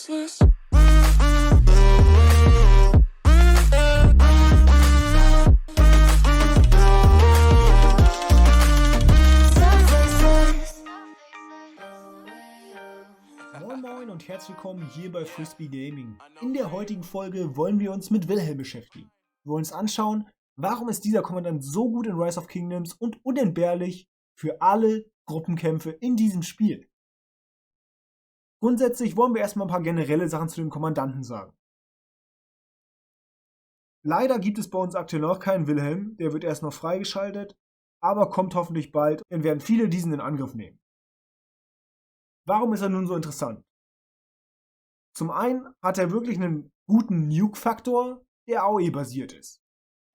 Useless. Moin Moin und herzlich willkommen hier bei Frisbee Gaming. In der heutigen Folge wollen wir uns mit Wilhelm beschäftigen. Wir wollen uns anschauen, warum ist dieser Kommandant so gut in Rise of Kingdoms und unentbehrlich für alle Gruppenkämpfe in diesem Spiel. Grundsätzlich wollen wir erstmal ein paar generelle Sachen zu dem Kommandanten sagen. Leider gibt es bei uns aktuell noch keinen Wilhelm, der wird erst noch freigeschaltet, aber kommt hoffentlich bald, dann werden viele diesen in Angriff nehmen. Warum ist er nun so interessant? Zum einen hat er wirklich einen guten Nuke-Faktor, der AOE-basiert ist.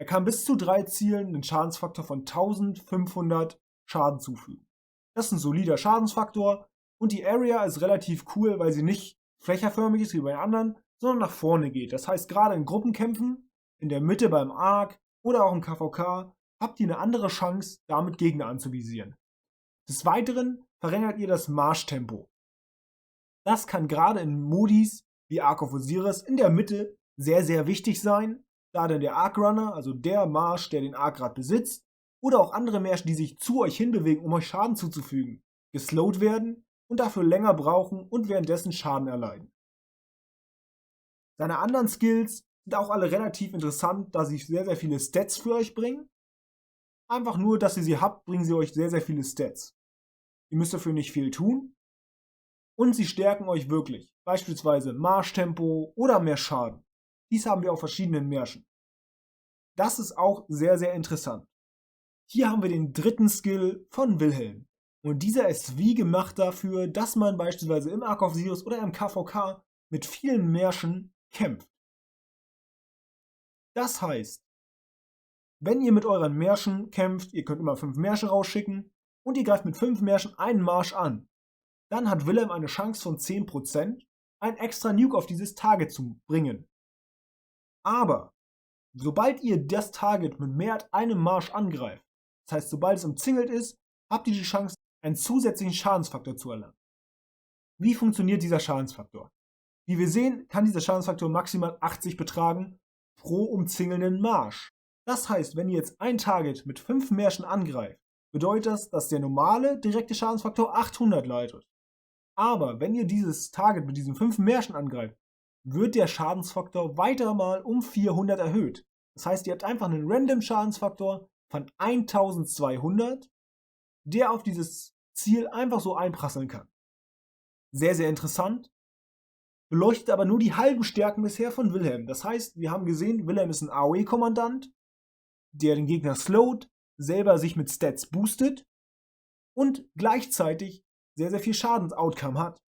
Er kann bis zu 3 Zielen einen Schadensfaktor von 1500 Schaden zufügen. Das ist ein solider Schadensfaktor und die Area ist relativ cool, weil sie nicht flächerförmig ist wie bei den anderen, sondern nach vorne geht. Das heißt, gerade in Gruppenkämpfen, in der Mitte beim Arc oder auch im KVK, habt ihr eine andere Chance, damit Gegner anzuvisieren. Des Weiteren verringert ihr das Marschtempo. Das kann gerade in Modis wie Arc of Osiris in der Mitte sehr, sehr wichtig sein, da dann der Arc Runner, also der Marsch, der den Arc gerade besitzt, oder auch andere Märsche, die sich zu euch hinbewegen, um euch Schaden zuzufügen, geslowt werden und dafür länger brauchen und währenddessen Schaden erleiden. Seine anderen Skills sind auch alle relativ interessant, da sie sehr, sehr viele Stats für euch bringen. Einfach nur, dass ihr sie habt, bringen sie euch sehr, sehr viele Stats. Ihr müsst dafür nicht viel tun. Und sie stärken euch wirklich. Beispielsweise Marschtempo oder mehr Schaden. Dies haben wir auf verschiedenen Märschen. Das ist auch sehr, sehr interessant. Hier haben wir den dritten Skill von Wilhelm. Und dieser ist wie gemacht dafür, dass man beispielsweise im Arc of Osiris oder im KVK mit vielen Märschen kämpft. Das heißt, wenn ihr mit euren Märschen kämpft, ihr könnt immer 5 Märsche rausschicken und ihr greift mit 5 Märschen einen Marsch an, dann hat Wilhelm eine Chance von 10%, ein extra Nuke auf dieses Target zu bringen. Aber sobald ihr das Target mit mehr als einem Marsch angreift, das heißt, sobald es umzingelt ist, habt ihr die Chance, einen zusätzlichen Schadensfaktor zu erlangen. Wie funktioniert dieser Schadensfaktor? Wie wir sehen, kann dieser Schadensfaktor maximal 80 betragen pro umzingelnden Marsch. Das heißt, wenn ihr jetzt ein Target mit 5 Märschen angreift, bedeutet das, dass der normale direkte Schadensfaktor 800 leitet. Aber wenn ihr dieses Target mit diesen 5 Märschen angreift, wird der Schadensfaktor weiter mal um 400 erhöht. Das heißt, ihr habt einfach einen random Schadensfaktor von 1200, der auf dieses Ziel einfach so einprasseln kann. Sehr, sehr interessant. Beleuchtet aber nur die halben Stärken bisher von Wilhelm. Das heißt, wir haben gesehen, Wilhelm ist ein AOE-Kommandant, der den Gegner slowt, selber sich mit Stats boostet und gleichzeitig sehr, sehr viel Schadensoutcome hat.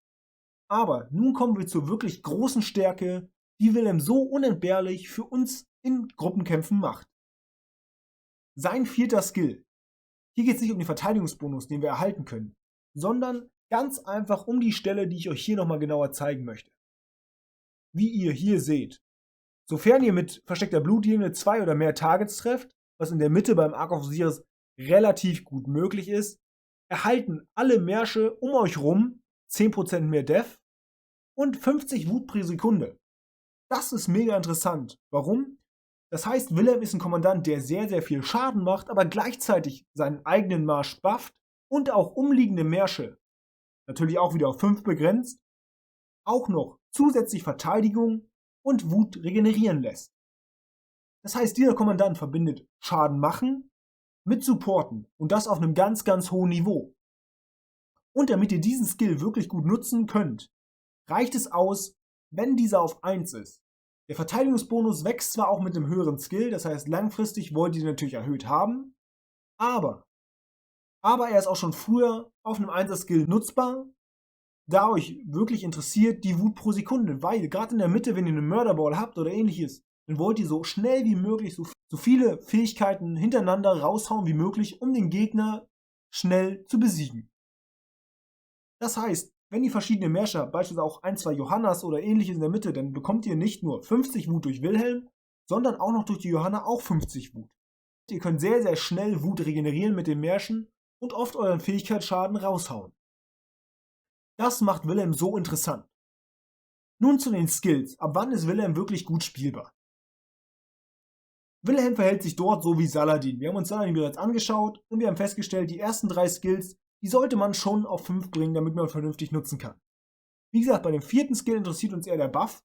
Aber nun kommen wir zur wirklich großen Stärke, die Wilhelm so unentbehrlich für uns in Gruppenkämpfen macht. Sein vierter Skill. Hier geht es nicht um den Verteidigungsbonus, den wir erhalten können, sondern ganz einfach um die Stelle, die ich euch hier nochmal genauer zeigen möchte. Wie ihr hier seht, sofern ihr mit versteckter Blutlinie 2 oder mehr Targets trefft, was in der Mitte beim Arc of Osiris relativ gut möglich ist, erhalten alle Märsche um euch rum 10% mehr Def und 50 Wut pro Sekunde. Das ist mega interessant. Warum? Das heißt, Wilhelm ist ein Kommandant, der sehr, sehr viel Schaden macht, aber gleichzeitig seinen eigenen Marsch bufft und auch umliegende Märsche, natürlich auch wieder auf 5 begrenzt, auch noch zusätzlich Verteidigung und Wut regenerieren lässt. Das heißt, dieser Kommandant verbindet Schaden machen mit Supporten und das auf einem ganz, ganz hohen Niveau. Und damit ihr diesen Skill wirklich gut nutzen könnt, reicht es aus, wenn dieser auf 1 ist. Der Verteidigungsbonus wächst zwar auch mit einem höheren Skill, das heißt langfristig wollt ihr ihn natürlich erhöht haben, aber er ist auch schon früher auf einem 1er Skill nutzbar, da euch wirklich interessiert die Wut pro Sekunde, weil gerade in der Mitte, wenn ihr einen Murderball habt oder ähnliches, dann wollt ihr so schnell wie möglich so viele Fähigkeiten hintereinander raushauen wie möglich, um den Gegner schnell zu besiegen. Das heißt, wenn ihr verschiedene Märsche habt, beispielsweise auch 1, 2 Johannas oder ähnliches in der Mitte, dann bekommt ihr nicht nur 50 Wut durch Wilhelm, sondern auch noch durch die Johanna auch 50 Wut. Ihr könnt sehr, sehr schnell Wut regenerieren mit den Märschen und oft euren Fähigkeitsschaden raushauen. Das macht Wilhelm so interessant. Nun zu den Skills. Ab wann ist Wilhelm wirklich gut spielbar? Wilhelm verhält sich dort so wie Saladin. Wir haben uns Saladin bereits angeschaut und wir haben festgestellt, die ersten 3 Skills, die sollte man schon auf 5 bringen, damit man vernünftig nutzen kann. Wie gesagt, bei dem 4. Skill interessiert uns eher der Buff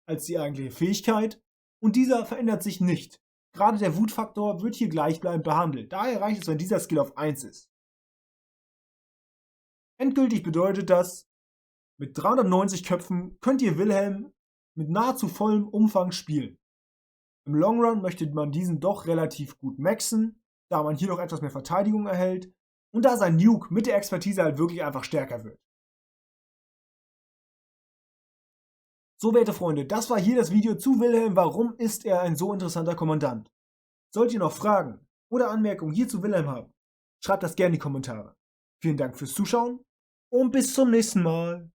als die eigentliche Fähigkeit und dieser verändert sich nicht. Gerade der Wutfaktor wird hier gleichbleibend behandelt. Daher reicht es, wenn dieser Skill auf 1 ist. Endgültig bedeutet das, mit 390 Köpfen könnt ihr Wilhelm mit nahezu vollem Umfang spielen. Im Long Run möchte man diesen doch relativ gut maxen, da man hier noch etwas mehr Verteidigung erhält und da sein Nuke mit der Expertise halt wirklich einfach stärker wird. So, werte Freunde, das war hier das Video zu Wilhelm. Warum ist er ein so interessanter Kommandant? Solltet ihr noch Fragen oder Anmerkungen hier zu Wilhelm haben, schreibt das gerne in die Kommentare. Vielen Dank fürs Zuschauen und bis zum nächsten Mal.